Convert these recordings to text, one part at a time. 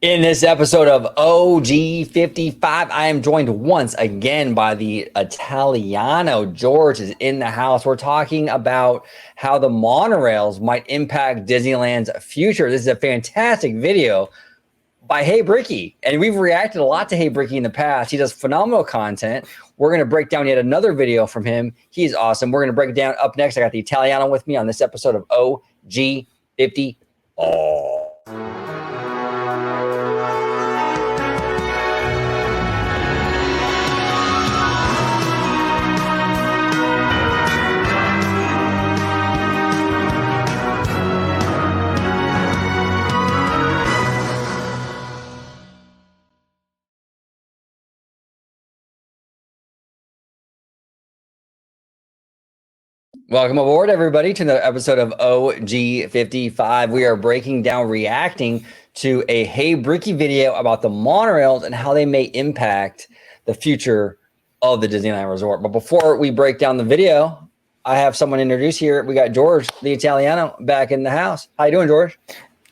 In this episode of OG55, I am joined once again by the Italiano. George is in the house. We're talking about how the monorails might impact Disneyland's future. This is a fantastic video by Hey Brickey, and we've reacted a lot to Hey Brickey in the past. He does phenomenal content. We're going to break down yet another video from him. He's awesome. We're going to break it down. Up next, I got the Italiano with me on this episode of OG50. Welcome aboard, everybody, to another episode of OG55. We are breaking down, reacting to a Hey Brickey video about the monorails and how they may impact the future of the Disneyland Resort. But before we break down the video, I have someone to introduce here. We got George, the Italiano, back in the house. How you doing, George?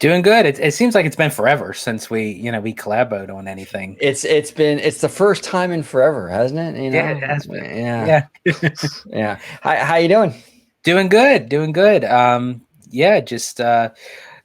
Doing good. It seems like it's been forever since we collaboed on anything. It's the first time in forever, hasn't it? You know? Yeah, it has been. Yeah. Yeah. How you doing? Doing good. Just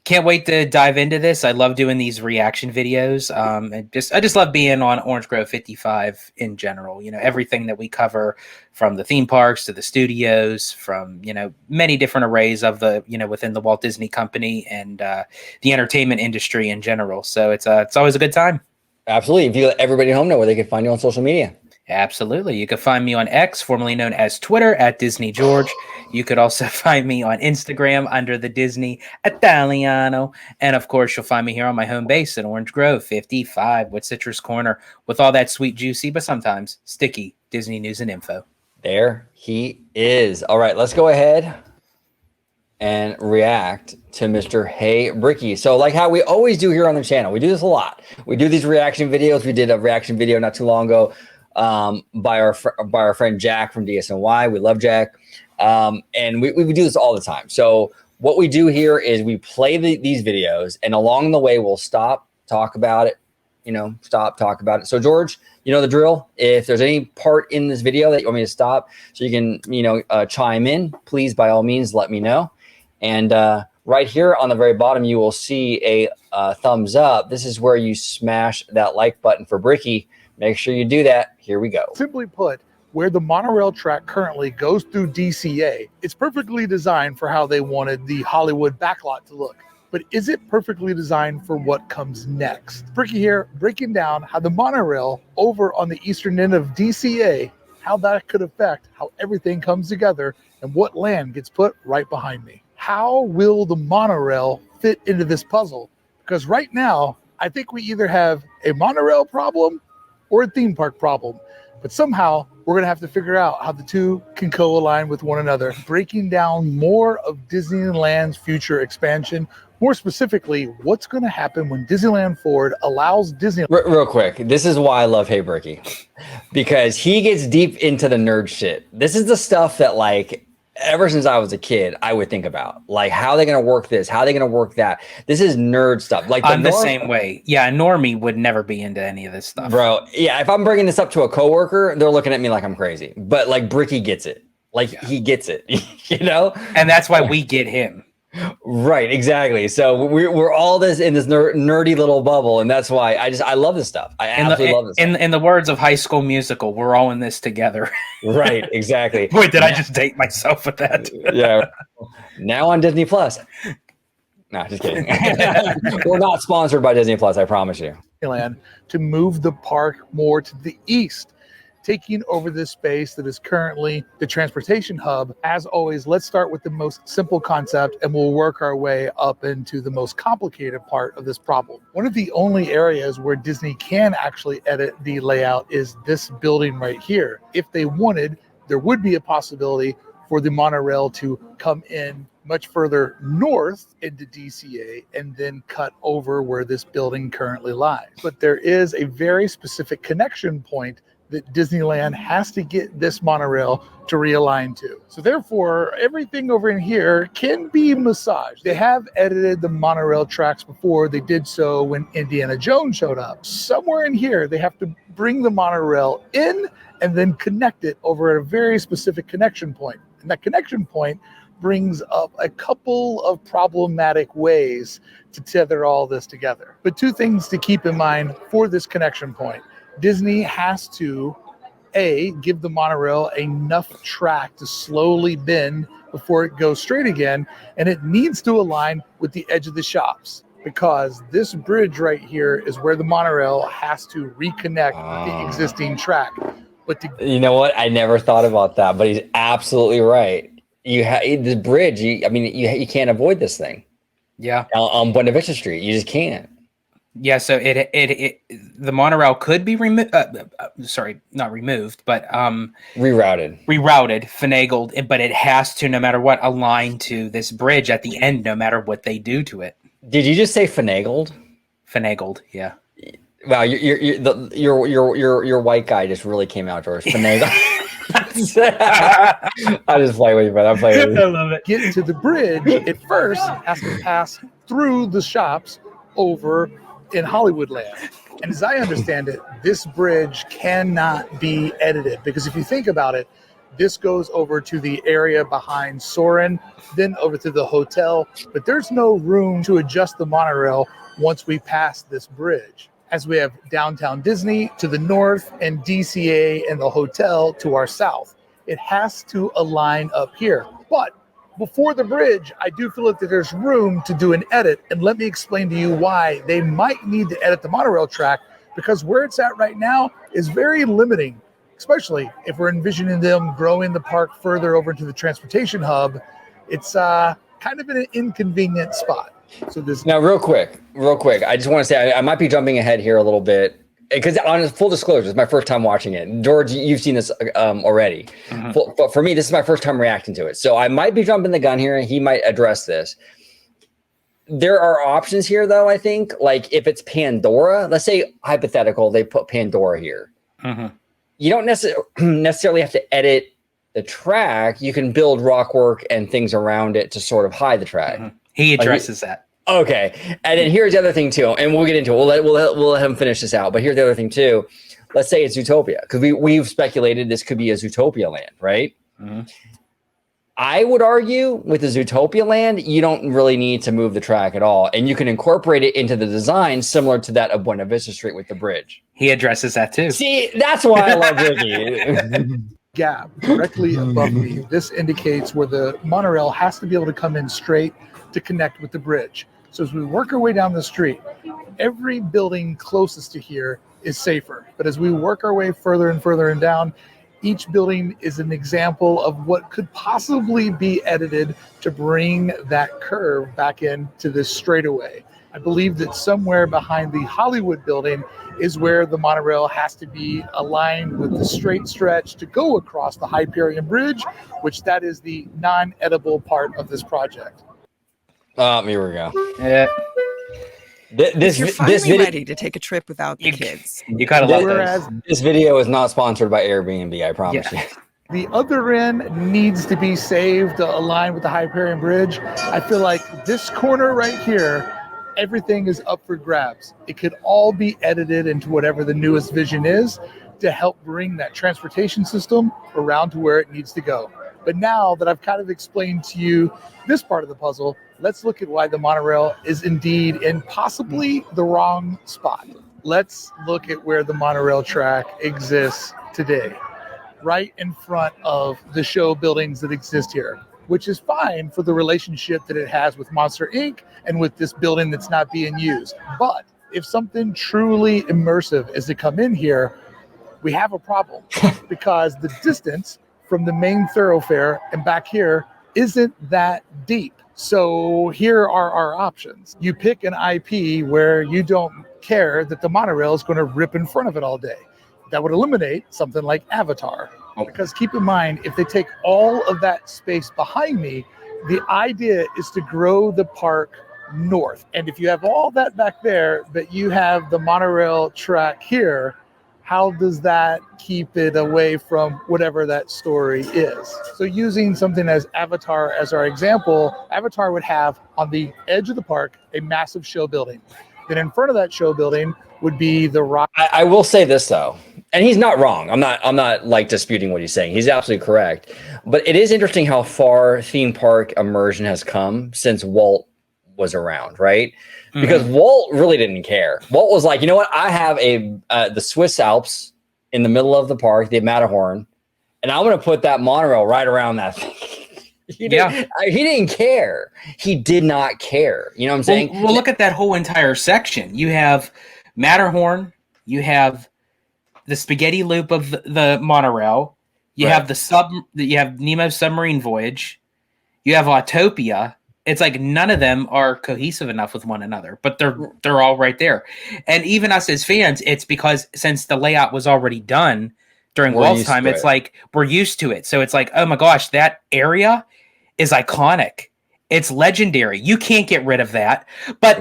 can't wait to dive into this. I love doing these reaction videos. I just love being on Orange Grove 55 in general. You know, everything that we cover, from the theme parks to the studios, from many different arrays of the within the Walt Disney Company and the entertainment industry in general. So it's always a good time. Absolutely. If you let everybody at home know where they can find you on social media. Absolutely. You can find me on X, formerly known as Twitter, at Disney George. You could also find me on Instagram under the Disney Italiano. And of course, you'll find me here on my home base in Orange Grove 55 with Citrus Corner, with all that sweet, juicy, but sometimes sticky Disney news and info. There he is. All right, let's go ahead and react to Mr. Hey Brickey. So like how we always do here on the channel, we do this a lot. We do these reaction videos. We did a reaction video not too long ago by our friend Jack from DSNY. We love Jack. And we do this all the time. So what we do here is we play these videos, and along the way we'll stop, talk about it, talk about it. So George, you know the drill. If there's any part in this video that you want me to stop so you can, chime in, please, by all means, let me know. And right here on the very bottom, you will see a thumbs up. This is where you smash that like button for Brickey. Make sure you do that. Here we go. Simply put, where the monorail track currently goes through DCA, it's perfectly designed for how they wanted the Hollywood backlot to look. But is it perfectly designed for what comes next? Brickey here, breaking down how the monorail over on the eastern end of DCA, how that could affect how everything comes together and what land gets put right behind me. How will the monorail fit into this puzzle? Because right now, I think we either have a monorail problem or a theme park problem, but somehow we're going to have to figure out how the two can co-align with one another. Breaking down more of Disneyland's future expansion, more specifically, what's going to happen when Disneyland Forward allows Disney. Real quick, this is why I love Hey Brickey, because he gets deep into the nerd shit. This is the stuff that, like, ever since I was a kid, I would think about, like, how are they going to work this? How are they going to work that? This is nerd stuff. Like, I'm the same way. Yeah, a normie would never be into any of this stuff. Bro, yeah, if I'm bringing this up to a coworker, they're looking at me like I'm crazy. But, like, Brickey gets it. Like, he gets it, And that's why we get him. Right, exactly. So we're all in this nerdy little bubble, and that's why I love this stuff. I absolutely love this stuff. In the words of High School Musical, we're all in this together. Right, exactly. Boy, did I just date myself with that? Yeah. Now on Disney Plus. No, just kidding. We're not sponsored by Disney Plus, I promise you. To move the park more to the east, taking over this space that is currently the transportation hub. As always, let's start with the most simple concept and we'll work our way up into the most complicated part of this problem. One of the only areas where Disney can actually edit the layout is this building right here. If they wanted, there would be a possibility for the monorail to come in much further north into DCA and then cut over where this building currently lies. But there is a very specific connection point that Disneyland has to get this monorail to realign to. So therefore, everything over in here can be massaged. They have edited the monorail tracks before. They did so when Indiana Jones showed up. Somewhere in here, they have to bring the monorail in and then connect it over at a very specific connection point. And that connection point brings up a couple of problematic ways to tether all this together. But two things to keep in mind for this connection point. Disney has to, A, give the monorail enough track to slowly bend before it goes straight again, and it needs to align with the edge of the shops, because this bridge right here is where the monorail has to reconnect the existing track. But you know what? I never thought about that, but he's absolutely right. You have the bridge. You can't avoid this thing. Yeah, on Buena Vista Street, you just can't. Yeah, so the monorail could be removed. Sorry, not removed, but rerouted, finagled. But it has to, no matter what, align to this bridge at the end, no matter what they do to it. Did you just say finagled? Finagled, yeah. Wow, your white guy just really came out, George. Finagled. I just play with you, but I'm playing with you. I love it. Get to the bridge, it first has to pass through the shops over in Hollywoodland. And as I understand it, this bridge cannot be edited, because if you think about it, this goes over to the area behind Soarin', then over to the hotel, but there's no room to adjust the monorail once we pass this bridge. As we have downtown Disney to the north and DCA and the hotel to our south. It has to align up here. But before the bridge, I do feel like that there's room to do an edit. And let me explain to you why they might need to edit the monorail track, because where it's at right now is very limiting, especially if we're envisioning them growing the park further over into the transportation hub. It's kind of in an inconvenient spot. So this now, real quick, I just want to say I might be jumping ahead here a little bit, because on full disclosure, it's my first time watching it. George, you've seen this already, but for me, this is my first time reacting to it. So I might be jumping the gun here, and he might address this. There are options here, though. I think, like if it's Pandora, let's say hypothetical, they put Pandora here. You don't necessarily have to edit the track. You can build rock work and things around it to sort of hide the track. He addresses that. Okay, and then here's the other thing too, and we'll get into it. We'll let him finish this out. But here's the other thing too. Let's say it's Zootopia, because we've speculated this could be a Zootopia land, right? I would argue with the Zootopia land, you don't really need to move the track at all, and you can incorporate it into the design similar to that of Buena Vista Street with the bridge. He addresses that too. See, that's why I love Brickey. Gap directly above me. This indicates where the monorail has to be able to come in straight to connect with the bridge. So as we work our way down the street, every building closest to here is safer. But as we work our way further and further and down, each building is an example of what could possibly be edited to bring that curve back into this straightaway. I believe that somewhere behind the Hollywood building is where the monorail has to be aligned with the straight stretch to go across the Hyperion Bridge, which that is the non-edible part of this project. Here we go. Yeah. You're finally ready to take a trip without the kids. You gotta love Whereas this video is not sponsored by Airbnb, I promise you. the other end needs to be saved to align with the Hyperion Bridge. I feel like this corner right here, everything is up for grabs. It could all be edited into whatever the newest vision is to help bring that transportation system around to where it needs to go. But now that I've kind of explained to you this part of the puzzle, let's look at why the monorail is indeed in possibly the wrong spot. Let's look at where the monorail track exists today, right in front of the show buildings that exist here, which is fine for the relationship that it has with Monster Inc. and with this building that's not being used. But if something truly immersive is to come in here, we have a problem because the distance from the main thoroughfare and back here isn't that deep. So here are our options. You pick an IP where you don't care that the monorail is going to rip in front of it all day. That would eliminate something like Avatar. Because keep in mind, if they take all of that space behind me, the idea is to grow the park north. And if you have all that back there, but you have the monorail track here, how does that keep it away from whatever that story is? So using something as Avatar as our example, Avatar would have on the edge of the park a massive show building. Then in front of that show building would be the rock. I will say this though, and he's not wrong. I'm not like disputing what he's saying. He's absolutely correct. But it is interesting how far theme park immersion has come since Walt was around, right? Because Walt really didn't care. Walt was like, you know what? I have the Swiss Alps in the middle of the park, the Matterhorn, and I'm going to put that monorail right around that thing. He didn't care. He did not care. You know what I'm saying? Well, look at that whole entire section. You have Matterhorn. You have the spaghetti loop of the monorail. You have you have Nemo's submarine voyage. You have Zootopia. It's like none of them are cohesive enough with one another, but they're all right there. And even us as fans, it's because since the layout was already done during Walt's time, it's like we're used to it. So it's like, oh my gosh, that area is iconic. It's legendary. You can't get rid of that. But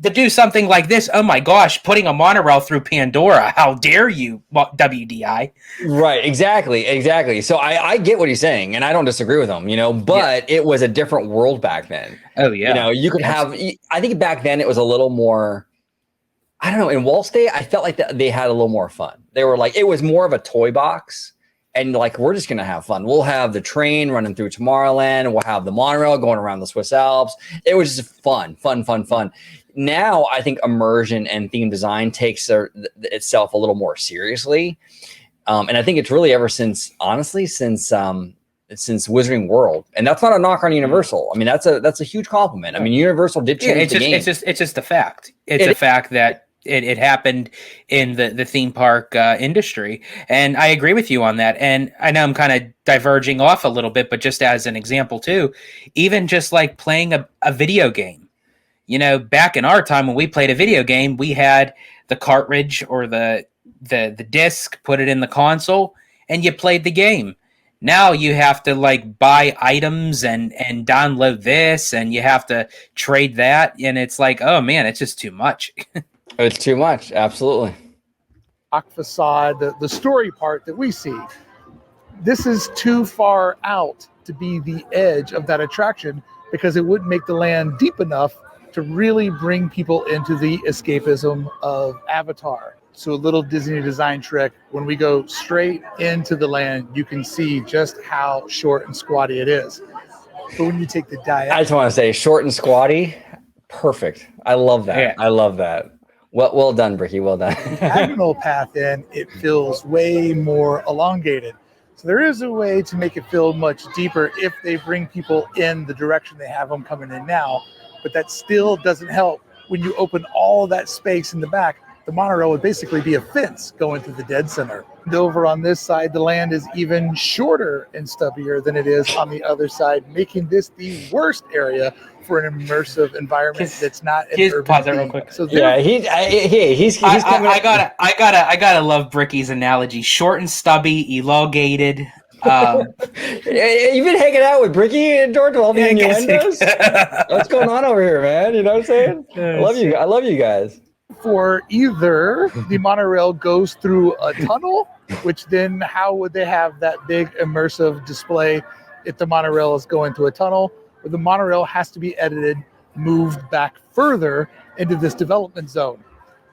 to do something like this, oh my gosh, putting a monorail through Pandora, how dare you, WDI? Right, exactly. So I get what he's saying, and I don't disagree with him, but it was a different world back then. Oh, yeah. You could have, I think back then it was a little more, I don't know, in Walt's Day, I felt like they had a little more fun. They were like, it was more of a toy box. And like, we're just going to have fun. We'll have the train running through Tomorrowland. We'll have the monorail going around the Swiss Alps. It was just fun. Now, I think immersion and theme design takes itself a little more seriously. And I think it's really ever since, honestly, since Wizarding World. And that's not a knock on Universal. I mean, that's a huge compliment. I mean, Universal did change the game. It's just a fact. It's a fact that it happened in the theme park industry. And I agree with you on that. And I know I'm kind of diverging off a little bit, but just as an example too, even just like playing a video game, back in our time when we played a video game, we had the cartridge or the disc, put it in the console, and you played the game. Now you have to like buy items and download this, and you have to trade that. And it's like, oh man, it's just too much. It's too much. Absolutely. Rock facade, the story part that we see, this is too far out to be the edge of that attraction because it wouldn't make the land deep enough to really bring people into the escapism of Avatar. So a little Disney design trick, when we go straight into the land, you can see just how short and squatty it is. But when you take the diagonal... I just want to say, short and squatty, perfect. I love that. Yeah. I love that. Well done, Brickey. Well done. Diagonal path in, it feels way more elongated. So there is a way to make it feel much deeper if they bring people in the direction they have them coming in now. But that still doesn't help. When you open all of that space in the back, the monorail would basically be a fence going through the dead center. And over on this side, the land is even shorter and stubbier than it is on the other side, making this the worst area for an immersive environment that's not an urban pause that real quick. So he's coming I gotta love Brickey's analogy. Short and stubby, elongated. You've been hanging out with Brickey and George while the innuendos? What's going on over here, man? You know what I'm saying? I love you guys. For either the monorail goes through a tunnel, which then how would they have that big immersive display if the monorail is going through a tunnel, or the monorail has to be edited, moved back further into this development zone.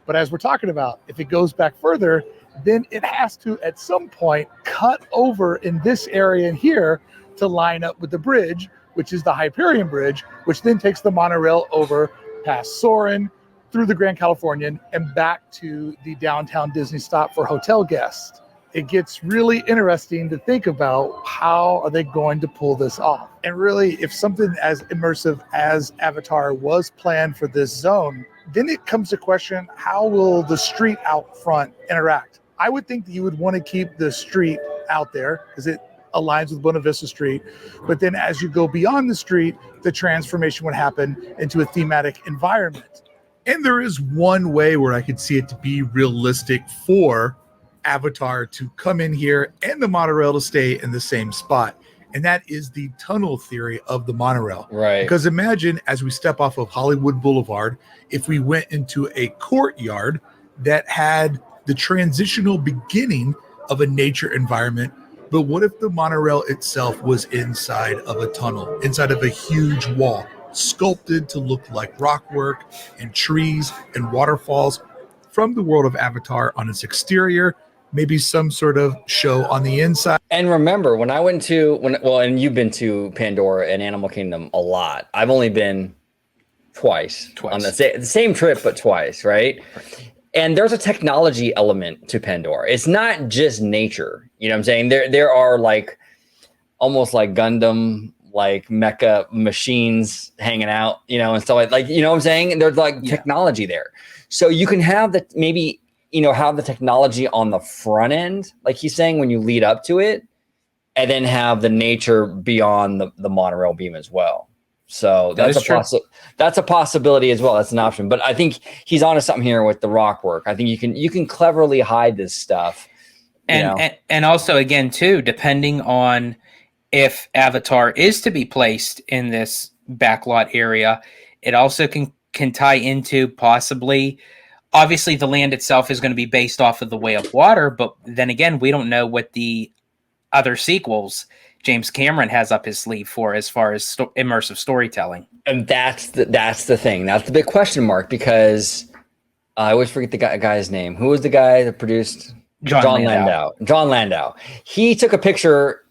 But as we're talking about, if it goes back further, then it has to at some point cut over in this area here to line up with the bridge, which is the Hyperion Bridge, which then takes the monorail over past Soarin', through the Grand Californian, and back to the downtown Disney stop for hotel guests. It gets really interesting to think about how are they going to pull this off. And really, if something as immersive as Avatar was planned for this zone, then it comes to question, how will the street out front interact? I would think that you would want to keep the street out there because it aligns with Buena Vista Street. But then as you go beyond the street, the transformation would happen into a thematic environment. And there is one way where I could see it to be realistic for Avatar to come in here and the monorail to stay in the same spot. And that is the tunnel theory of the monorail. Right. Because imagine as we step off of Hollywood Boulevard, if we went into a courtyard that had the transitional beginning of a nature environment. But what if the monorail itself was inside of a tunnel, inside of a huge wall, sculpted to look like rockwork and trees and waterfalls from the world of Avatar on its exterior, maybe some sort of show on the inside. And remember, when I went to, and you've been to Pandora and Animal Kingdom a lot. I've only been twice. On the same trip, but twice, right? And there's a technology element to Pandora. It's not just nature. You know what I'm saying? There are like almost like Gundam, like mecha machines hanging out, you know, and stuff like you know what I'm saying? And there's like technology there. So you can have the maybe, you know, have the technology on the front end, like he's saying, when you lead up to it, and then have the nature beyond the monorail beam as well. So that's a possibility as well. That's an option. But I think he's onto something here with the rock work. I think you can cleverly hide this stuff. And also, again, too, depending on if Avatar is to be placed in this backlot area, it also can tie into possibly, obviously the land itself is going to be based off of the Way of Water, but then again, we don't know what the other sequels James Cameron has up his sleeve for as far as immersive storytelling. And that's the thing. That's the big question mark, because I always forget the guy's name. Who was the guy that produced John Landau? John Landau. He took a picture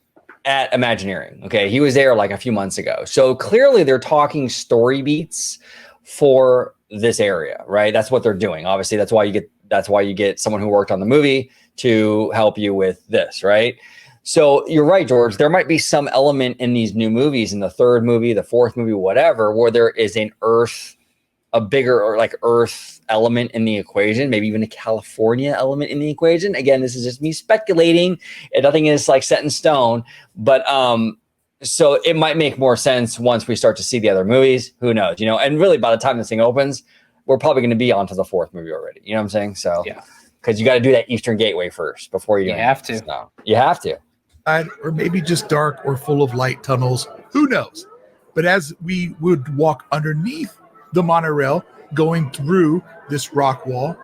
at Imagineering. Okay. He was there like a few months ago. So clearly they're talking story beats for this area, right? That's what they're doing. Obviously, that's why you get someone who worked on the movie to help you with this, right? So you're right, George. There might be some element in these new movies, in the third movie, the fourth movie, whatever, where there is a bigger or like Earth element in the equation, maybe even a California element in the equation. Again, this is just me speculating, and nothing is like set in stone. But so it might make more sense once we start to see the other movies. Who knows? You know, and really by the time this thing opens, we're probably going to be onto the fourth movie already. You know what I'm saying? So yeah, because you got to do that Eastern Gateway first before you have to. No, you have to. Or maybe just dark or full of light tunnels. Who knows? But as we would walk underneath the monorail, going through this rock wall,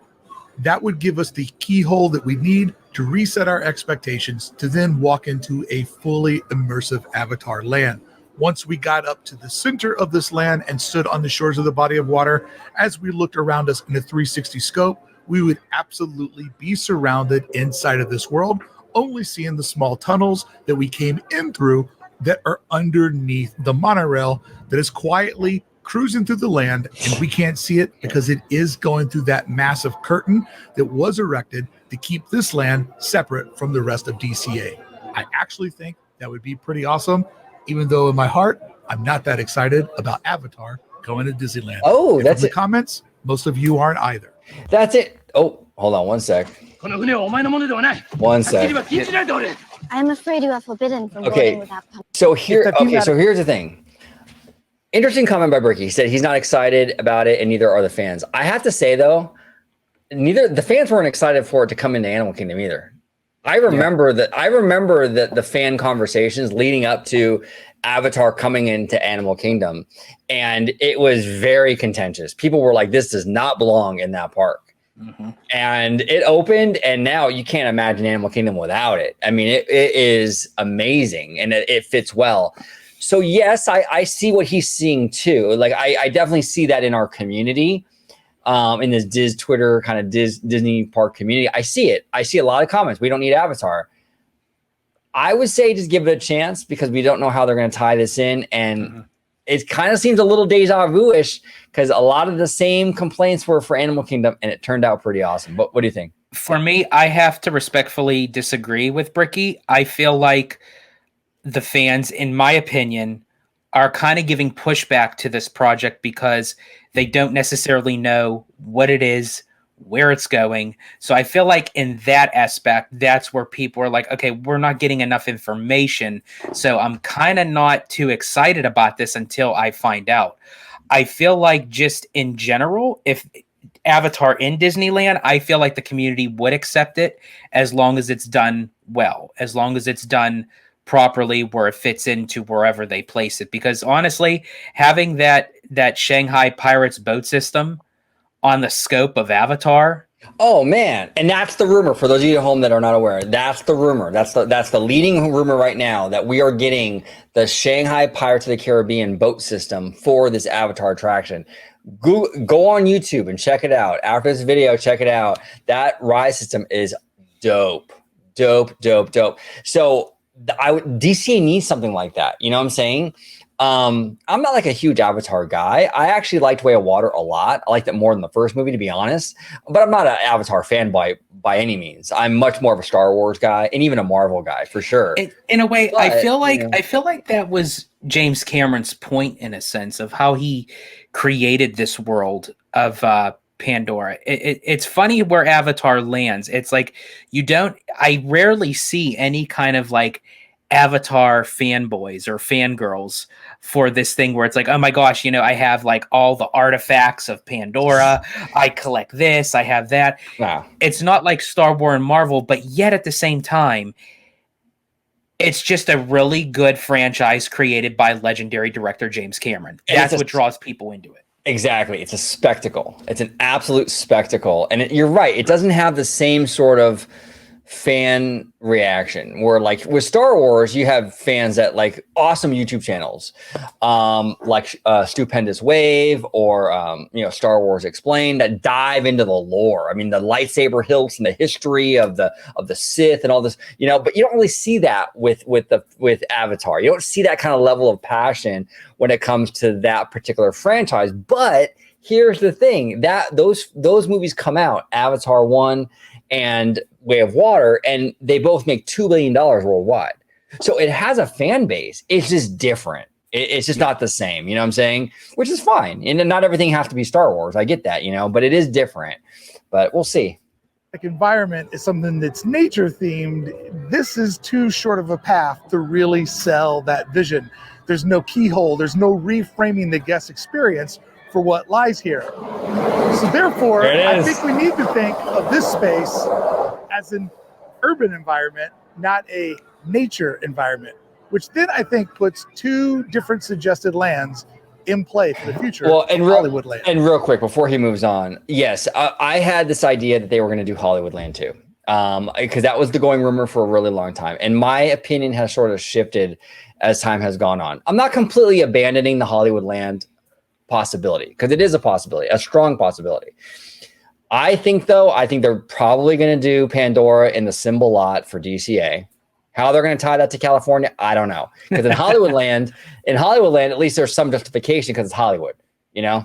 that would give us the keyhole that we need to reset our expectations to then walk into a fully immersive Avatar land. Once we got up to the center of this land and stood on the shores of the body of water, as we looked around us in a 360 scope, we would absolutely be surrounded inside of this world, only seeing the small tunnels that we came in through that are underneath the monorail that is quietly cruising through the land, and we can't see it because it is going through that massive curtain that was erected to keep this land separate from the rest of DCA. I actually think that would be pretty awesome, even though in my heart, I'm not that excited about Avatar going to Disneyland. Oh, and that's the comments. Most of you aren't either. That's it. Oh, hold on one sec. 1 sec. I'm afraid you are forbidden from boarding without permission. So here's the thing. Interesting comment by Brickey. He said he's not excited about it, and neither are the fans. I have to say though, neither the fans weren't excited for it to come into Animal Kingdom either. I remember that the fan conversations leading up to Avatar coming into Animal Kingdom, and it was very contentious. People were like, "This does not belong in that park." Mm-hmm. And it opened, and now you can't imagine Animal Kingdom without it. I mean, it is amazing, and it fits well. So yes, I see what he's seeing too. Like I definitely see that in our community, in this Twitter kind of Disney park community. I see it. I see a lot of comments. We don't need Avatar. I would say just give it a chance, because we don't know how they're going to tie this in, and it kind of seems a little deja vu-ish, because a lot of the same complaints were for Animal Kingdom, and it turned out pretty awesome. But what do you think? For me, I have to respectfully disagree with Brickey. I feel like the fans, in my opinion, are kind of giving pushback to this project because they don't necessarily know what it is, where it's going. So I feel like in that aspect, that's where people are like, okay, we're not getting enough information. So I'm kind of not too excited about this until I find out. I feel like just in general, if Avatar in Disneyland, I feel like the community would accept it as long as it's done well, as long as it's done properly where it fits into wherever they place it. Because honestly, having that Shanghai Pirates boat system on the scope of Avatar Oh man, and that's the rumor for those of you at home that are not aware. That's the rumor. That's the leading rumor right now that we are getting the Shanghai Pirates of the Caribbean boat system for this Avatar attraction. Go on YouTube and check it out. After this video, check it out. That ride system is dope. So DC needs something like that. You know what I'm saying? I'm not like a huge Avatar guy. I actually liked Way of Water a lot. I liked it more than the first movie, to be honest. But I'm not an Avatar fan by any means. I'm much more of a Star Wars guy and even a Marvel guy for sure. In a way, but, I feel like that was James Cameron's point in a sense of how he created this world of Pandora. It's funny where Avatar lands. It's like I rarely see any kind of like Avatar fanboys or fangirls for this thing where it's like, oh my gosh, I have like all the artifacts of Pandora. I collect this, I have that. Wow. It's not like Star Wars and Marvel, but yet at the same time, it's just a really good franchise created by legendary director James Cameron. That's what draws people into it. Exactly. It's a spectacle. It's an absolute spectacle. And you're right. It doesn't have the same sort of fan reaction where like with Star Wars, you have fans that like awesome YouTube channels, like Stupendous Wave or, Star Wars Explained that dive into the lore. I mean, the lightsaber hilts and the history of the Sith and all this, but you don't really see that with Avatar. You don't see that kind of level of passion when it comes to that particular franchise. But here's the thing, that those movies come out, Avatar 1 and Way of Water, and they both make $2 billion worldwide. So it has a fan base. It's just different. It's just not the same. You know what I'm saying? Which is fine. And not everything has to be Star Wars. I get that, but it is different. But we'll see. Like environment is something that's nature themed. This is too short of a path to really sell that vision. There's no keyhole. There's no reframing the guest experience for what lies here. So therefore, I think we need to think of this space as an urban environment, not a nature environment, which then I think puts two different suggested lands in play for the future of Hollywood Land. And real quick, before he moves on, yes, I had this idea that they were going to do Hollywood Land too, because that was the going rumor for a really long time. And my opinion has sort of shifted as time has gone on. I'm not completely abandoning the Hollywood Land possibility, because it is a possibility, a strong possibility. I think they're probably going to do Pandora in the symbol lot for DCA. How they're going to tie that to California, I don't know. Because in Hollywood Land, at least there's some justification because it's Hollywood. I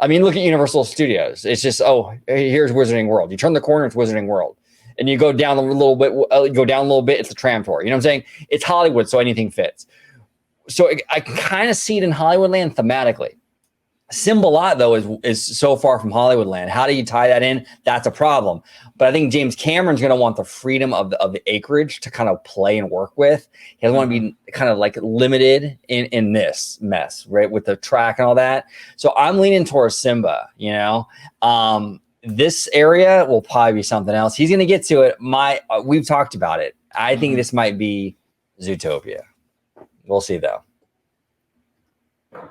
mean, look at Universal Studios. It's just, here's Wizarding World. You turn the corner, it's Wizarding World, and you go down a little bit, it's the tram tour. You know what I'm saying? It's Hollywood, so anything fits. So I kind of see it in Hollywood Land thematically. Symbolot though is so far from Hollywood Land. How do you tie that in? That's a problem. But I think James Cameron's going to want the freedom of the acreage to kind of play and work with. He doesn't want to be kind of like limited in this mess, right? With the track and all that. So I'm leaning towards Simba. This area will probably be something else. He's going to get to it. We've talked about it. I think this might be Zootopia. We'll see though.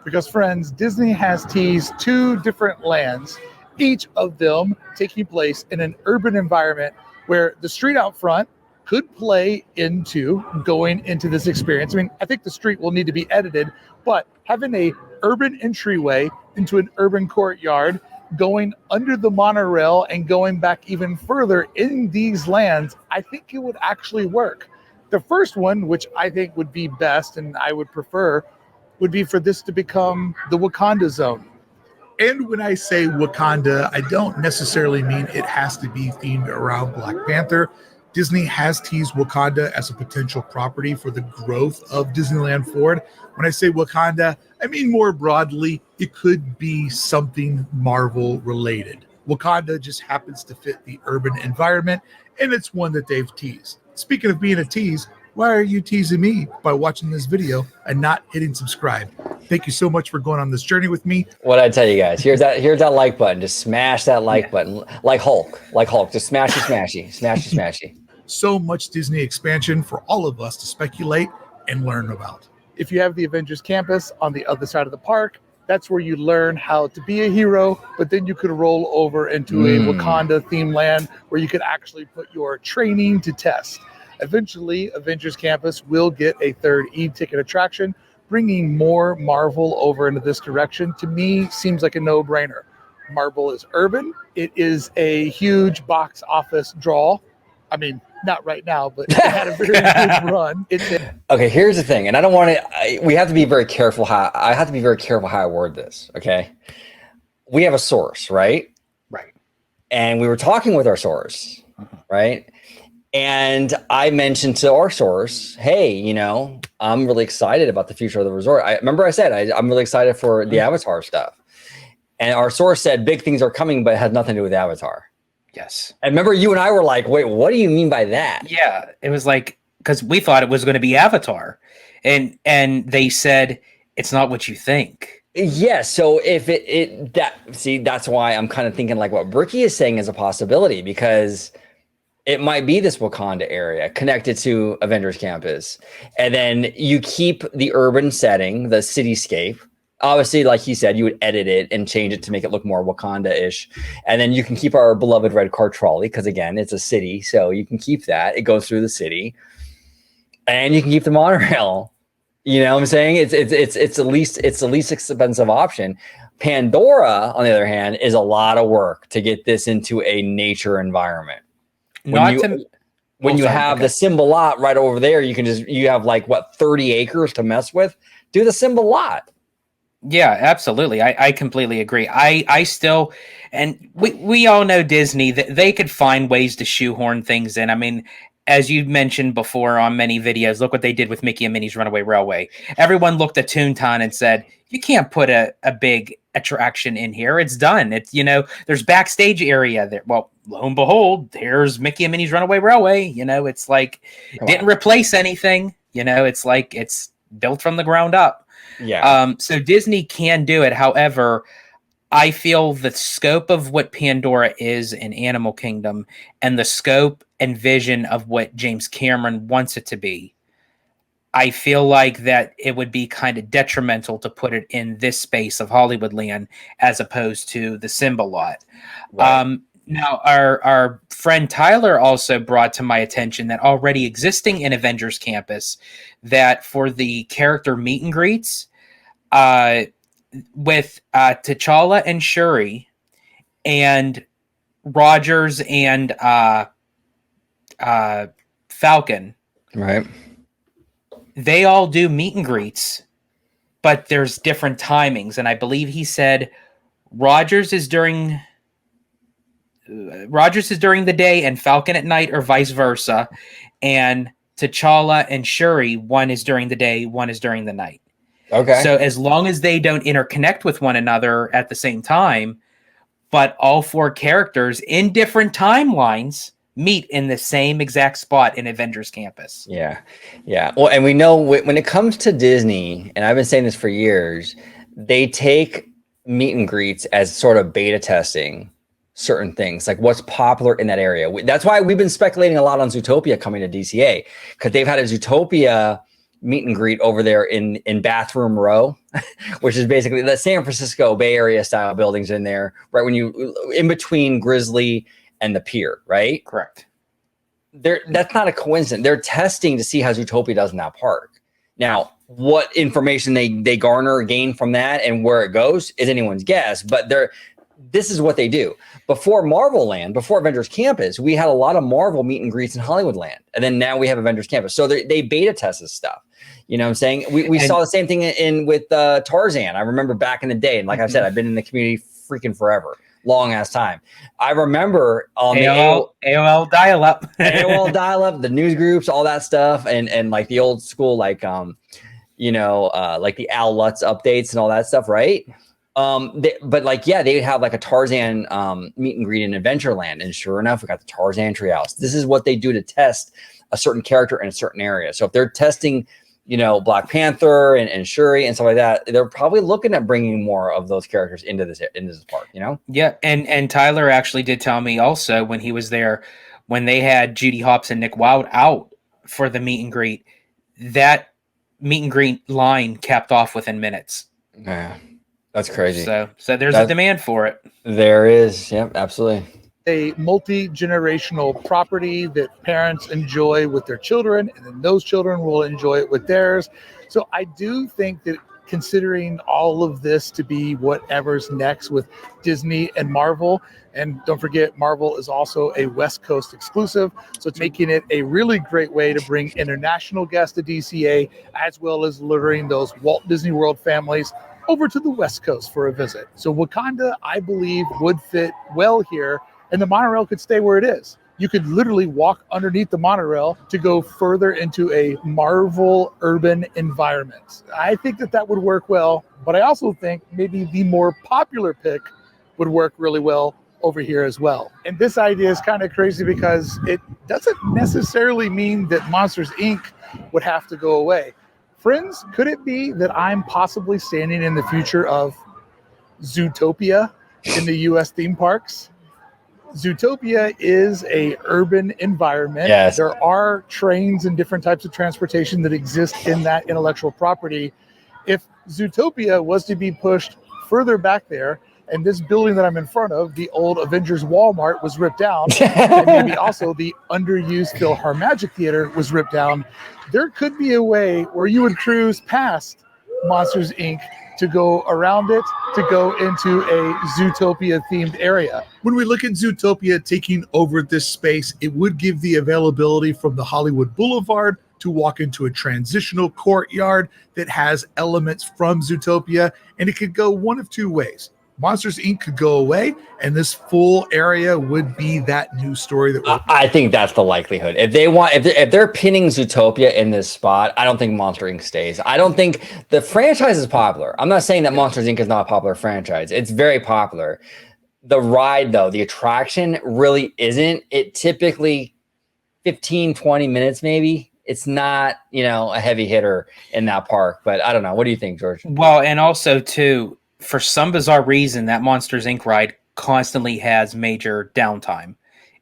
Because friends, Disney has teased two different lands, each of them taking place in an urban environment where the street out front could play into going into this experience. I mean, I think the street will need to be edited, but having a urban entryway into an urban courtyard, going under the monorail and going back even further in these lands, I think it would actually work. The first one, which I think would be best and I would prefer, would be for this to become the Wakanda zone. And when I say Wakanda, I don't necessarily mean it has to be themed around Black Panther. Disney has teased Wakanda as a potential property for the growth of Disneyland Forward. When I say Wakanda, I mean more broadly, it could be something Marvel related. Wakanda just happens to fit the urban environment, and it's one that they've teased. Speaking of being a tease, why are you teasing me by watching this video and not hitting subscribe? Thank you so much for going on this journey with me. What I tell you guys, here's that like button. Just smash that like button, like Hulk. Just smashy. So much Disney expansion for all of us to speculate and learn about. If you have the Avengers campus on the other side of the park, That's where you learn how to be a hero, but then you could roll over into a Wakanda themed land where you could actually put your training to test. Eventually, Avengers Campus will get a third e-ticket attraction, bringing more Marvel over into this direction. To me, seems like a no-brainer. Marvel is urban. It is a huge box office draw. I mean, not right now, but it had a very good run. Okay, here's the thing, and I don't want to. We have to be very careful how I word this. Okay, we have a source, right? Right. And we were talking with our source, right? And I mentioned to our source, hey, you know, I'm really excited about the future of the resort. I remember I said I'm really excited for the Avatar stuff, and our source said big things are coming, but it has nothing to do with Avatar. Yes. I remember you and I were like, wait, what do you mean by that? Yeah, it was like, because we thought it was going to be Avatar, and they said it's not what you think. Yeah, so if that's why I'm kind of thinking like what Brickey is saying is a possibility, because it might be this Wakanda area connected to Avengers Campus, and then you keep the urban setting, the cityscape. Obviously, like he said, you would edit it and change it to make it look more Wakanda-ish. And then you can keep our beloved red car trolley, because again, it's a city, so you can keep that. It goes through the city. And you can keep the monorail. You know what I'm saying? It's the least expensive option. Pandora, on the other hand, is a lot of work to get this into a nature environment. When you have the Simba lot right over there, you have like 30 acres to mess with. Do the Simba lot. Yeah, absolutely. I completely agree. I still, and we all know Disney, that they could find ways to shoehorn things in. I mean, as you mentioned before on many videos, look what they did with Mickey and Minnie's Runaway Railway. Everyone looked at Toontown and said, you can't put a big attraction in here. It's done. It's, you know, there's backstage area there. Well, lo and behold, there's Mickey and Minnie's Runaway Railway. You know, it's like, didn't replace anything. You know, it's like, it's built from the ground up. Yeah. So Disney can do it. However, I feel the scope of what Pandora is in Animal Kingdom and the scope and vision of what James Cameron wants it to be, I feel like that it would be kind of detrimental to put it in this space of Hollywoodland as opposed to the Simba lot. Right. Now, our friend Tyler also brought to my attention that already existing in Avengers Campus, that for the character meet and greets, with T'Challa and Shuri and Rogers and Falcon, right? They all do meet and greets, but there's different timings. And I believe he said Rogers is during the day and Falcon at night, or vice versa. And T'Challa and Shuri, one is during the day, one is during the night. Okay. So as long as they don't interconnect with one another at the same time, but all four characters in different timelines meet in the same exact spot in Avengers Campus. Yeah. Yeah. Well, and we know when it comes to Disney, and I've been saying this for years, they take meet and greets as sort of beta testing certain things, like what's popular in that area. That's why we've been speculating a lot on Zootopia coming to DCA, because they've had a Zootopia meet and greet over there in Bathroom Row, which is basically the San Francisco Bay Area style buildings in there, right when you in between Grizzly and the pier, right? Correct. That's not a coincidence. They're testing to see how Zootopia does in that park. Now, what information they garner or gain from that and where it goes is anyone's guess, but this is what they do. Before Marvel Land, before Avengers Campus, we had a lot of Marvel meet and greets in Hollywood Land. And then now we have Avengers Campus. So they beta test this stuff. You know what I'm saying? We saw the same thing with Tarzan. I remember back in the day. And like I said, I've been in the community freaking forever. Long ass time. I remember on AOL dial-up. AOL dial-up, the news groups, all that stuff. And like the old school, like, like the Al Lutz updates and all that stuff, right? But like, yeah, they would have like a Tarzan meet and greet in Adventureland, and sure enough, we got the Tarzan treehouse. This is what they do to test a certain character in a certain area. So if they're testing, Black Panther and Shuri and stuff like that, they're probably looking at bringing more of those characters into this park. Yeah, and Tyler actually did tell me also when he was there, when they had Judy Hopps and Nick Wilde out for the meet and greet, that meet and greet line capped off within minutes. Yeah. That's crazy. So there's a demand for it. There is. Yep, absolutely. A multi-generational property that parents enjoy with their children, and then those children will enjoy it with theirs. So I do think that considering all of this to be whatever's next with Disney and Marvel, and don't forget, Marvel is also a West Coast exclusive, so it's making it a really great way to bring international guests to DCA, as well as luring those Walt Disney World families over to the West Coast for a visit. So Wakanda, I believe, would fit well here, and the monorail could stay where it is. You could literally walk underneath the monorail to go further into a Marvel urban environment. I think that would work well, but I also think maybe the more popular pick would work really well over here as well. And this idea is kind of crazy because it doesn't necessarily mean that Monsters, Inc. would have to go away. Friends, could it be that I'm possibly standing in the future of Zootopia in the U.S. theme parks? Zootopia is a urban environment. Yes. There are trains and different types of transportation that exist in that intellectual property. If Zootopia was to be pushed further back there, and this building that I'm in front of, the old Avengers Walmart, was ripped down, and maybe also the underused PhilharMagic Theater was ripped down, there could be a way where you would cruise past Monsters, Inc. to go around it, to go into a Zootopia themed area. When we look at Zootopia taking over this space, it would give the availability from the Hollywood Boulevard to walk into a transitional courtyard that has elements from Zootopia, and it could go one of two ways. Monsters, Inc. could go away, and this full area would be that new story that I think that's the likelihood. If they're pinning Zootopia in this spot, I don't think Monster Inc. stays. I don't think the franchise is popular. I'm not saying that Monsters Inc. is not a popular franchise. It's very popular. The ride, though, the attraction really isn't. It typically 15, 20 minutes, maybe. It's not, a heavy hitter in that park. But I don't know. What do you think, George? Well, and also, too, for some bizarre reason, that Monsters, Inc. ride constantly has major downtime.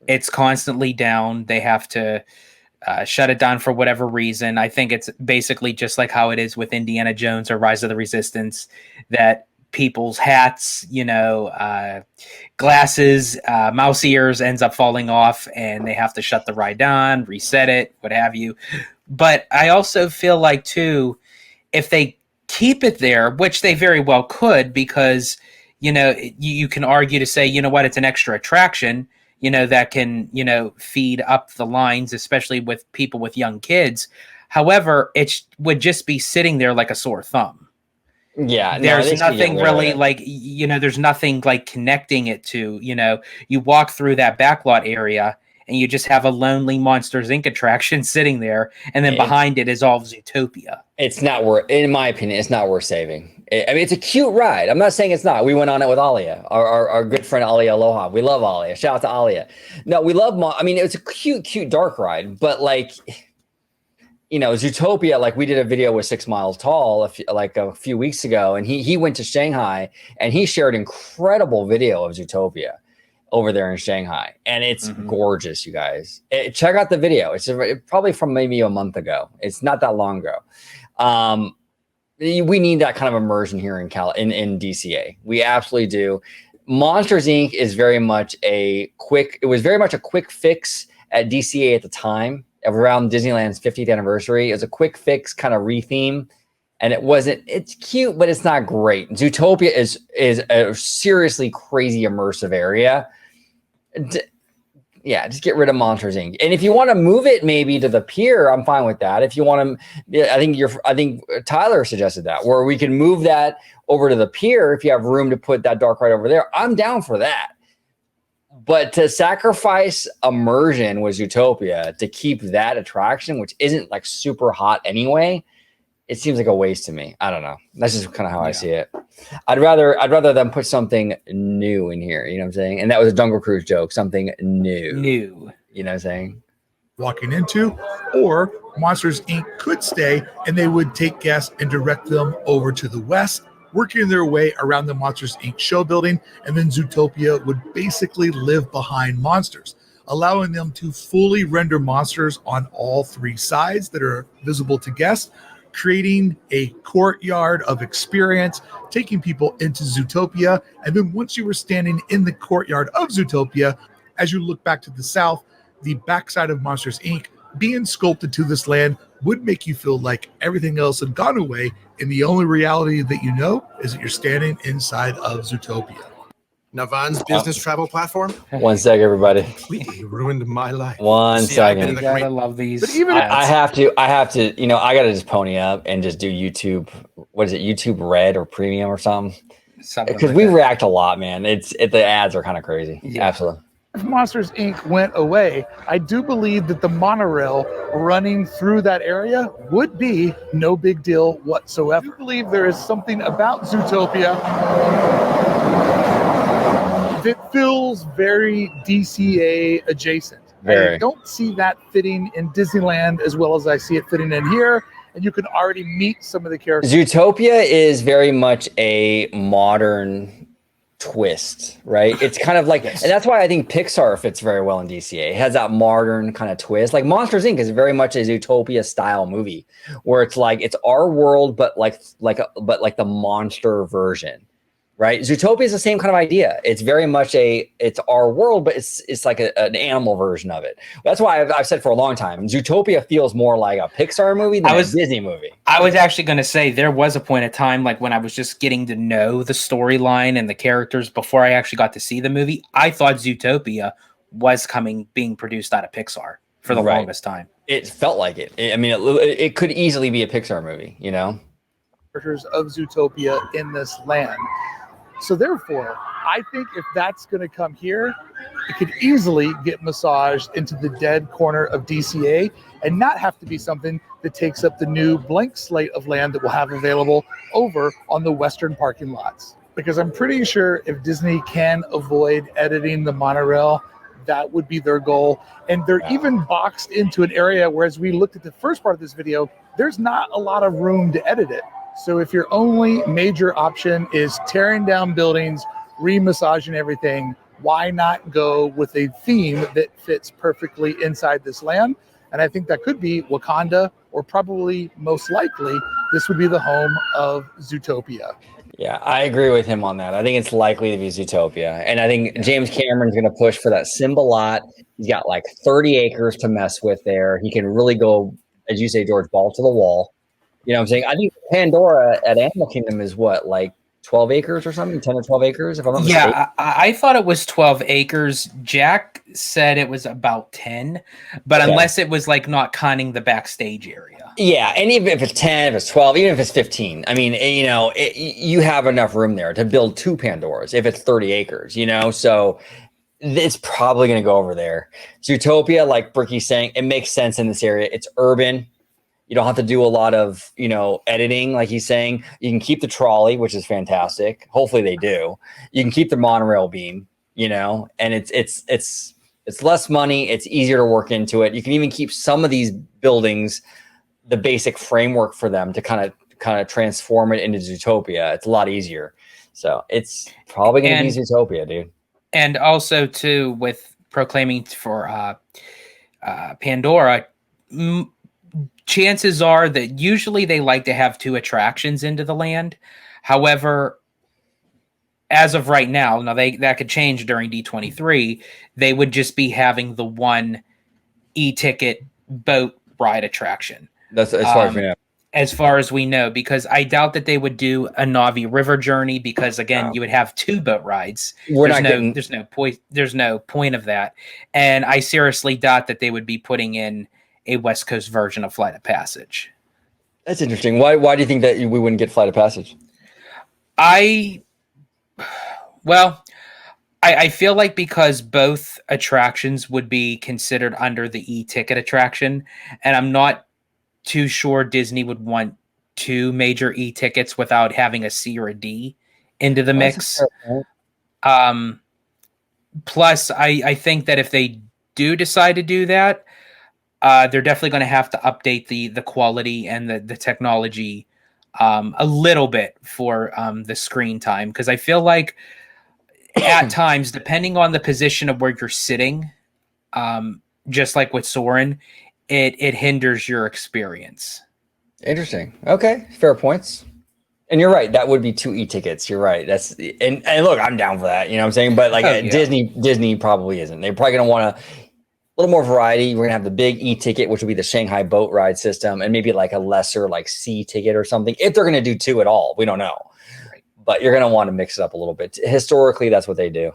It's constantly down. They have to shut it down for whatever reason. I think it's basically just like how it is with Indiana Jones or Rise of the Resistance, that people's hats, glasses, mouse ears ends up falling off, and they have to shut the ride down, reset it, what have you. But I also feel like, too, if they keep it there, which they very well could, because you can argue to say, it's an extra attraction, that can feed up the lines, especially with people with young kids. However, it would just be sitting there like a sore thumb. Yeah, there's nothing really there's nothing like connecting it to, you walk through that backlot area and you just have a lonely Monsters, Inc. attraction sitting there, and then behind it is all Zootopia. It's not worth, in my opinion, it's not worth saving. It's a cute ride. I'm not saying it's not. We went on it with Alia, our good friend Alia Aloha. We love Alia. Shout out to Alia. No, we love, it's a cute dark ride, but Zootopia, like we did a video with 6 Miles Tall a few weeks ago, and he went to Shanghai and he shared incredible video of Zootopia over there in Shanghai, and it's gorgeous, you guys. Check out the video. It's probably from maybe a month ago. It's not that long ago. We need that kind of immersion here in DCA. We absolutely do. Monsters Inc. is very much a quick fix at DCA at the time, around Disneyland's 50th anniversary. It was a quick fix kind of retheme. And it's cute, but it's not great. Zootopia is a seriously crazy immersive area. Just get rid of Monsters Inc. And if you want to move it maybe to the pier, I'm fine with that. If you want to, I think Tyler suggested that, where we can move that over to the pier. If you have room to put that dark ride over there, I'm down for that. But to sacrifice immersion with Zootopia to keep that attraction, which isn't like super hot anyway, it seems like a waste to me. I don't know. That's just kind of how I see it. I'd rather them put something new in here. You know what I'm saying? And that was a Jungle Cruise joke. Something new. You know what I'm saying? Walking into, or Monsters Inc. could stay, and they would take guests and direct them over to the west, working their way around the Monsters Inc. show building, and then Zootopia would basically live behind Monsters, allowing them to fully render monsters on all 3 sides that are visible to guests, creating a courtyard of experience, taking people into Zootopia. And then once you were standing in the courtyard of Zootopia, as you look back to the south, the backside of Monsters, Inc. being sculpted to this land would make you feel like everything else had gone away. And the only reality that you know is that you're standing inside of Zootopia. Navan's business travel platform? One sec, everybody. Completely ruined my life. One second. You gotta love these. But even I have to, I gotta just pony up and just do YouTube. What is it? YouTube Red or Premium or something? Because we react a lot, man. The ads are kind of crazy. Yeah. Absolutely. if Monsters Inc. went away, I do believe that the monorail running through that area would be no big deal whatsoever. I do believe there is something about Zootopia that feels very DCA adjacent. Very. I don't see that fitting in Disneyland as well as I see it fitting in here. And you can already meet some of the characters. Zootopia is very much a modern twist, right? It's kind of like, and that's why I think Pixar fits very well in DCA. It has that modern kind of twist. Like Monsters Inc. is very much a Zootopia style movie, where it's like it's our world, but like the monster version, right? Zootopia is the same kind of idea. It's very much it's our world, but it's like an animal version of it. That's why I've said for a long time, Zootopia feels more like a Pixar movie than a Disney movie. I was actually going to say there was a point of time, like when I was just getting to know the storyline and the characters before I actually got to see the movie. I thought Zootopia was being produced out of Pixar for the longest time. It felt like it. It could easily be a Pixar movie, you know? Characters of Zootopia in this land. So therefore, I think if that's going to come here, it could easily get massaged into the dead corner of DCA and not have to be something that takes up the new blank slate of land that we'll have available over on the western parking lots. Because I'm pretty sure if Disney can avoid editing the monorail, that would be their goal. And they're even boxed into an area where, as we looked at the first part of this video, there's not a lot of room to edit it. So if your only major option is tearing down buildings, re-massaging everything, why not go with a theme that fits perfectly inside this land? And I think that could be Wakanda, or probably most likely, this would be the home of Zootopia. Yeah, I agree with him on that. I think it's likely to be Zootopia. And I think James Cameron's going to push for that Simba lot. He's got like 30 acres to mess with there. He can really go, as you say, George, ball to the wall. You know what I'm saying? I think Pandora at Animal Kingdom is what, like 12 acres or something? 10 or 12 acres, if I'm not mistaken? Yeah, I thought it was 12 acres. Jack said it was about 10, but unless it was like not counting the backstage area. Yeah, and even if it's 10, if it's 12, even if it's 15, I mean, you know, you have enough room there to build 2 Pandoras if it's 30 acres, you know? So it's probably going to go over there. Zootopia, like Brickey's saying, it makes sense in this area. It's urban. You don't have to do a lot of, you know, editing, like he's saying. You can keep the trolley, which is fantastic. Hopefully they do. You can keep the monorail beam, you know, and it's less money. It's easier to work into it. You can even keep some of these buildings, the basic framework for them to kind of transform it into Zootopia. It's a lot easier. So it's probably going to be Zootopia, dude. And also too, with proclaiming for Pandora, chances are that usually they like to have 2 attractions into the land. However, as of right now that could change during D23, they would just be having the 1 e-ticket boat ride attraction. That's as far as we know. As far as we know, because I doubt that they would do a Navi River journey, because again, you would have 2 boat rides. There's no point of that. And I seriously doubt that they would be putting in a West Coast version of Flight of Passage. That's interesting. Why do you think that we wouldn't get Flight of Passage? I feel like because both attractions would be considered under the e-ticket attraction, and I'm not too sure Disney would want 2 major e-tickets without having a C or a D into the mix. Plus, I think that if they do decide to do that, they're definitely going to have to update the quality and the technology a little bit for the screen time, because I feel like at times, depending on the position of where you're sitting, just like with Soarin', it hinders your experience. Interesting. Okay, fair points. And you're right. That would be 2 e-tickets. You're right. That's and look, I'm down for that. You know what I'm saying? But like Disney probably isn't. They're probably gonna want a little more variety. We're gonna have the big e-ticket, which would be the Shanghai boat ride system, and maybe like a lesser like C ticket or something. If they're gonna do 2 at all, we don't know. Right. But you're gonna want to mix it up a little bit. Historically, that's what they do.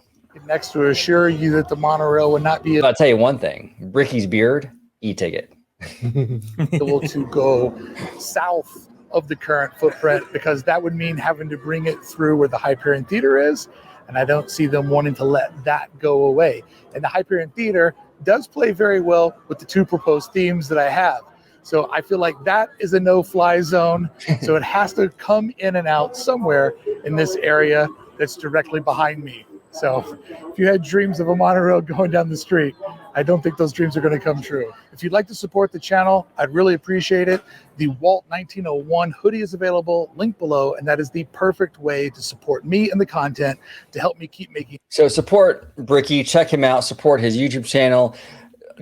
Next, to assure you that the monorail would not be I'll tell you one thing: Brickey's beard, e-ticket. able to go south of the current footprint, because that would mean having to bring it through where the Hyperion Theater is, and I don't see them wanting to let that go away. And the Hyperion Theater does play very well with the 2 proposed themes that I have. So I feel like that is a no-fly zone. So it has to come in and out somewhere in this area that's directly behind me. So if you had dreams of a monorail going down the street, I don't think those dreams are going to come true. If you'd like to support the channel, I'd really appreciate it. The Walt 1901 hoodie is available, link below, and that is the perfect way to support me and the content to help me keep making. So support Brickey, check him out, support his YouTube channel.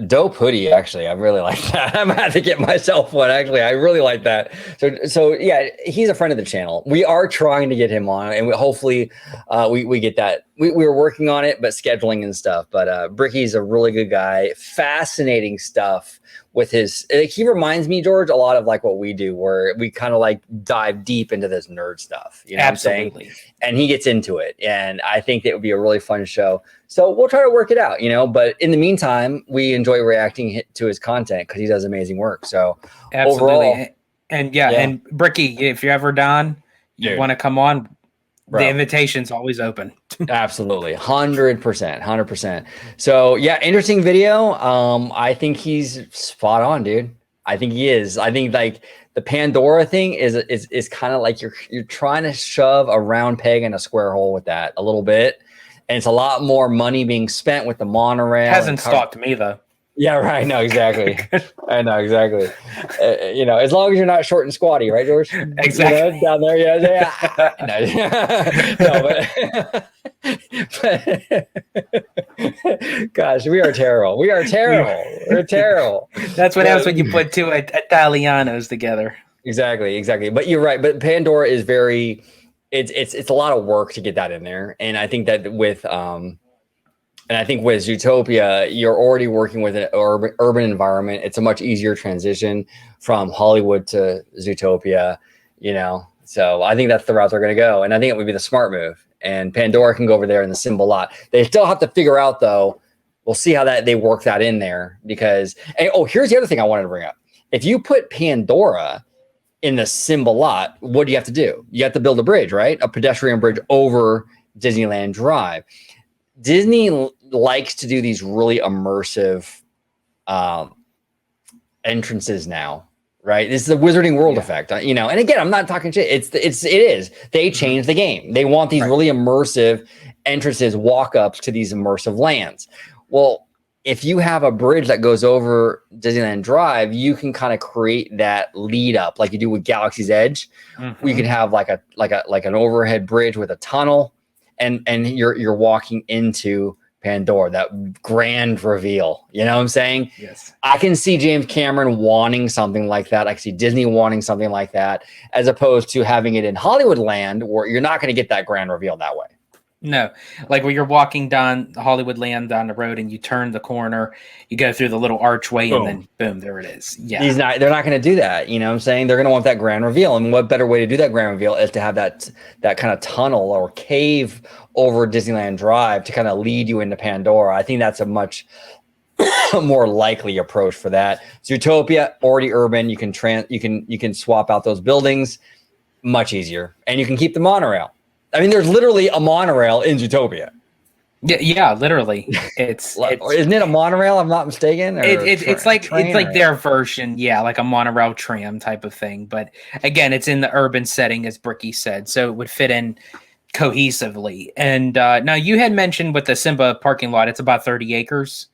Dope hoodie, actually. I really like that. I'm gonna have to get myself one. Actually, I really like that. So yeah, he's a friend of the channel. We are trying to get him on, and hopefully we get that. We were working on it, but scheduling and stuff. But Brickey's a really good guy. Fascinating stuff with his. He reminds me, George, a lot of like what we do, where we kind of like dive deep into this nerd stuff. You know Absolutely. what I'm saying? And he gets into it, and I think it would be a really fun show. So we'll try to work it out, you know. But in the meantime, we enjoy reacting to his content because he does amazing work. So Absolutely. overall, and Brickey, if you're ever down, you want to come on, bro, the invitation's always open. Absolutely, 100%. So yeah, interesting video. I think he's spot on, dude. I think he is. I think like the Pandora thing is kind of like you're trying to shove a round peg in a square hole with that a little bit. And it's a lot more money being spent with the monorail. Hasn't stopped me though. Yeah, right. No, exactly. I know exactly. You know, as long as you're not short and squatty, right, George? Exactly. You know, down there, no. Gosh, we are terrible. We're terrible. That's what happens when you put 2 Italianos together. Exactly. But you're right. But Pandora is very. It's a lot of work to get that in there, and I think that with Zootopia, you're already working with an urban environment. It's a much easier transition from Hollywood to Zootopia, you know. So I think that's the route they're going to go, and I think it would be the smart move. And Pandora can go over there in the Simba lot. They still have to figure out, though. We'll see how they work that in there because. And, here's the other thing I wanted to bring up. If you put Pandora in the Simba lot, what do you have to do? You have to build a bridge, right? A pedestrian bridge over Disneyland Drive. Disney likes to do these really immersive entrances now, right? This is the Wizarding World effect, you know. And again, I'm not talking shit. It is. They changed the game. They want these really immersive entrances, walk-ups to these immersive lands. Well, if you have a bridge that goes over Disneyland Drive, you can kind of create that lead up like you do with Galaxy's Edge. Mm-hmm. You can have like an overhead bridge with a tunnel, and you're walking into Pandora, that grand reveal. You know what I'm saying? Yes. I can see James Cameron wanting something like that. I can see Disney wanting something like that, as opposed to having it in Hollywood Land where you're not going to get that grand reveal that way. No, like when you're walking down Hollywood Land down the road and you turn the corner, you go through the little archway and then boom, there it is. Yeah. They're not going to do that. You know what I'm saying? They're going to want that grand reveal. And what better way to do that grand reveal is to have that kind of tunnel or cave over Disneyland Drive to kind of lead you into Pandora. I think that's a much more likely approach for that. Zootopia, already urban. You can swap out those buildings much easier, and you can keep the monorail. I mean, there's literally a monorail in Zootopia. Yeah, literally. It's isn't it a monorail? I'm not mistaken. It's like their version, like a monorail tram type of thing. But again, it's in the urban setting, as Brickey said, so it would fit in cohesively. And now you had mentioned with the Simba parking lot, it's about 30 acres.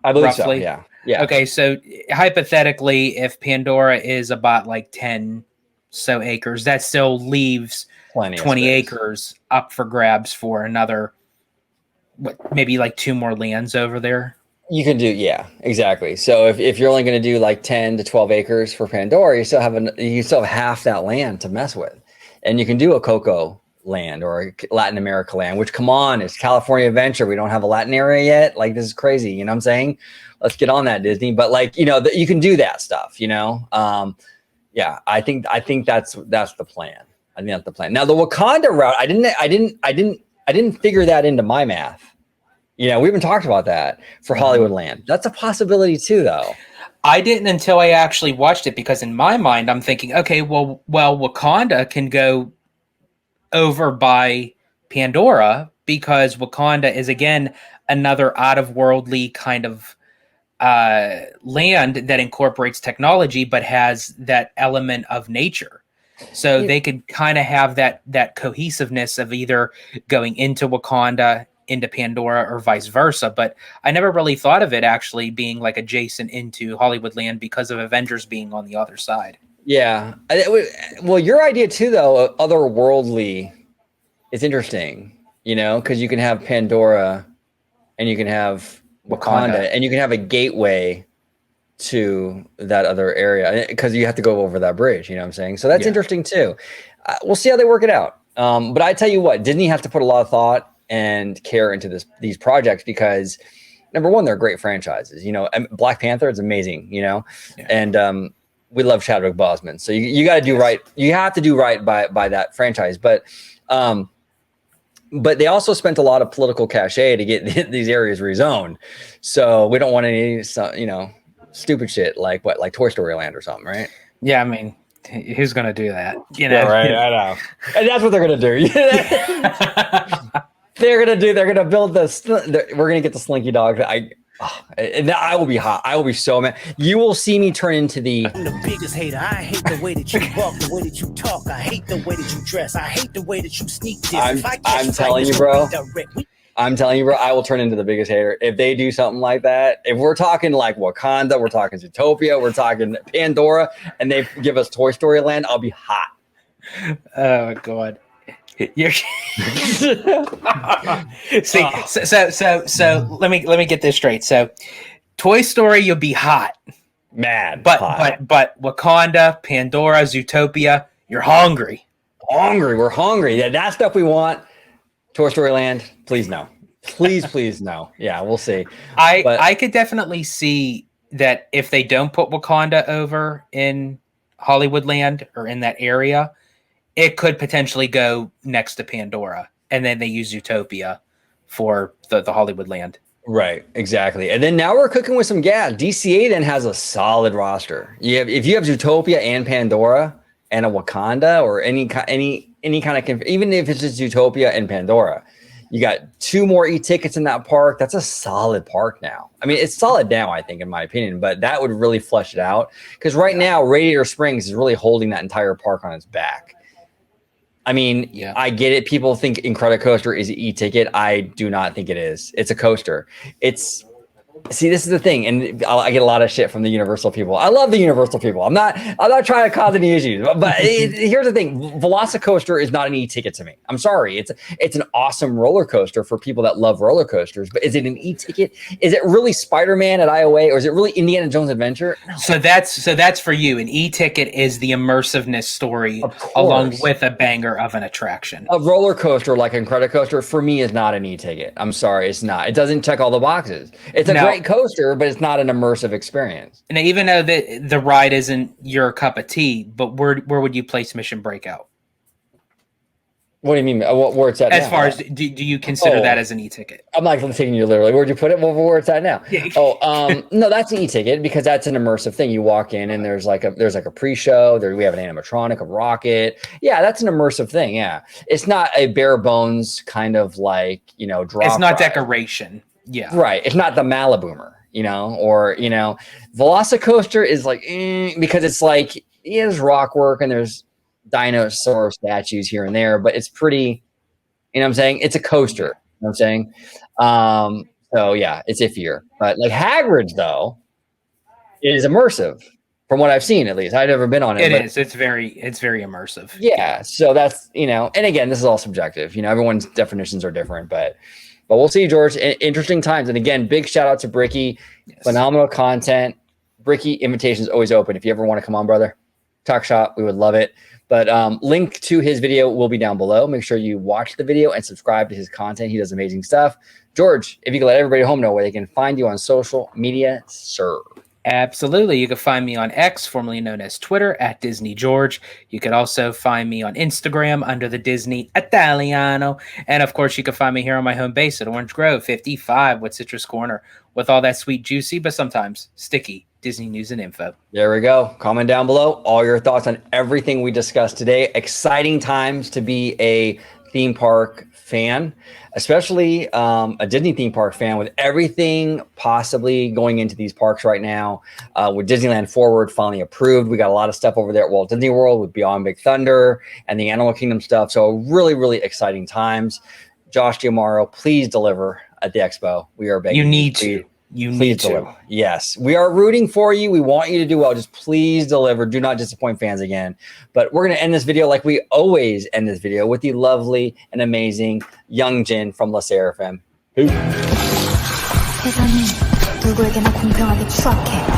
I believe roughly. So. Yeah. Okay, so hypothetically, if Pandora is about like 10 so acres, that still leaves 20 acres up for grabs for another, maybe like 2 more lands over there. You can do, yeah, exactly. So if you're only going to do like 10 to 12 acres for Pandora, you still have half that land to mess with, and you can do a Coco land or a Latin America land. Which, come on, it's California Adventure. We don't have a Latin area yet. Like, this is crazy. You know what I'm saying? Let's get on that, Disney. But like, you can do that stuff. Yeah, I think that's the plan. I think that's the plan. Now the Wakanda route, I didn't figure that into my math. We haven't talked about that for Hollywood Land. That's a possibility too, though. I didn't until I actually watched it, because in my mind, I'm thinking, okay, well, Wakanda can go over by Pandora, because Wakanda is, again, another out-of-worldly kind of land that incorporates technology, but has that element of nature. So they could kind of have that cohesiveness of either going into Wakanda, into Pandora, or vice versa. But I never really thought of it actually being like adjacent into Hollywood Land because of Avengers being on the other side. Yeah. Well, your idea too, though, otherworldly, is interesting, because you can have Pandora and you can have Wakanda, and you can have a gateway to that other area, because you have to go over that bridge. You know what I'm saying? So that's interesting too. We'll see how they work it out. But I tell you what, Disney has to put a lot of thought and care into these projects, because number one, they're great franchises. Black Panther is amazing. And we love Chadwick Boseman. So you got to do right. You have to do right by that franchise. But they also spent a lot of political cachet to get these areas rezoned. So we don't want any stupid shit like Toy Story Land or something, right? Yeah, I mean, who's going to do that? Yeah, right. I know, and that's what they're going to do. They're gonna build we're gonna get the Slinky Dog. I will be hot. I will be so mad. You will see me turn into the. I'm the biggest hater. I hate the way that you walk, the way that you talk. I hate the way that you dress. I hate the way that you sneak this. I'm telling you, bro. I will turn into the biggest hater if they do something like that. If we're talking like Wakanda, we're talking Zootopia, we're talking Pandora, and they give us Toy Story Land, I'll be hot. Oh God. You're see, so let me get this straight. So Toy Story, you'll be hot. Mad. But Wakanda, Pandora, Zootopia, you're hungry. We're hungry. Yeah, that stuff we want. Toy Story Land, please no. Please no. Yeah, we'll see. I could definitely see that if they don't put Wakanda over in Hollywood Land or in that area, it could potentially go next to Pandora, and then they use Zootopia for the Hollywood Land. Right, exactly. And then now we're cooking with some gas. DCA then has a solid roster. If you have Zootopia and Pandora and a Wakanda, or any kind of, even if it's just Zootopia and Pandora, you got 2 more e-tickets in that park. That's a solid park now. I mean, it's solid now, I think, in my opinion, but that would really flesh it out, because right now Radiator Springs is really holding that entire park on its back. I mean, I get it. People think Incredicoaster is an e-ticket. I do not think it is. It's a coaster. See, this is the thing, and I get a lot of shit from the Universal people. I love the Universal people. I'm not trying to cause any issues, but here's the thing: Velocicoaster is not an e-ticket to me. I'm sorry. It's an awesome roller coaster for people that love roller coasters, but is it an e-ticket? Is it really Spider-Man at IOA, or is it really Indiana Jones Adventure? No. So that's for you. An e-ticket is the immersiveness story, along with a banger of an attraction. A roller coaster like Incredicoaster for me is not an e-ticket. I'm sorry, it's not. It doesn't check all the boxes. It's a great coaster, but it's not an immersive experience. And even though the ride isn't your cup of tea, but where would you place Mission Breakout? What do you mean? Where it's at as now? Far as do you consider that as an e-ticket? I'm not taking you literally. Where'd you put it? Well, where it's at now? No, that's an e-ticket, because that's an immersive thing. You walk in and there's like a pre-show. We have an animatronic, a rocket. Yeah, that's an immersive thing. Yeah, it's not a bare bones kind of like drop. It's not ride. Decoration. Yeah. Right. It's not the Maliboomer, or Velocicoaster is like, because it's like, there's rock work and there's dinosaur statues here and there, but it's pretty, what I'm saying? It's a coaster. You know what I'm saying? So yeah, it's iffier. But like Hagrid's though is immersive from what I've seen, at least. I've never been on it. It is. It's very immersive. Yeah. So that's, and again, this is all subjective. Everyone's definitions are different, but But we'll see, George. Interesting times. And again, big shout out to Brickey. Yes. Phenomenal content. Brickey, invitation is always open. If you ever want to come on, brother, talk shop, we would love it. But link to his video will be down below. Make sure you watch the video and subscribe to his content. He does amazing stuff. George, if you could let everybody at home know where they can find you on social media, sir. Absolutely. You can find me on X, formerly known as Twitter, at Disney George. You could also find me on Instagram under the Disney Italiano. And of course, you can find me here on my home base at Orange Grove 55 with Citrus Corner with all that sweet, juicy, but sometimes sticky Disney news and info. There we go. Comment down below all your thoughts on everything we discussed today. Exciting times to be a theme park fan, especially a Disney theme park fan, with everything possibly going into these parks right now. With Disneyland Forward finally approved, we got a lot of stuff over there at Walt Disney World with Beyond Big Thunder and the Animal Kingdom stuff. So really, really exciting times. Josh Giamaro, please deliver at the expo. We are begging you. Need to. You need to. Yes, we are rooting for you. We want you to do well. Just please deliver. Do not disappoint fans again. But we're going to end this video like we always end this video, with the lovely and amazing Young Jin from La Seraphim. 세상은 누구에게나 공평하게 추악해.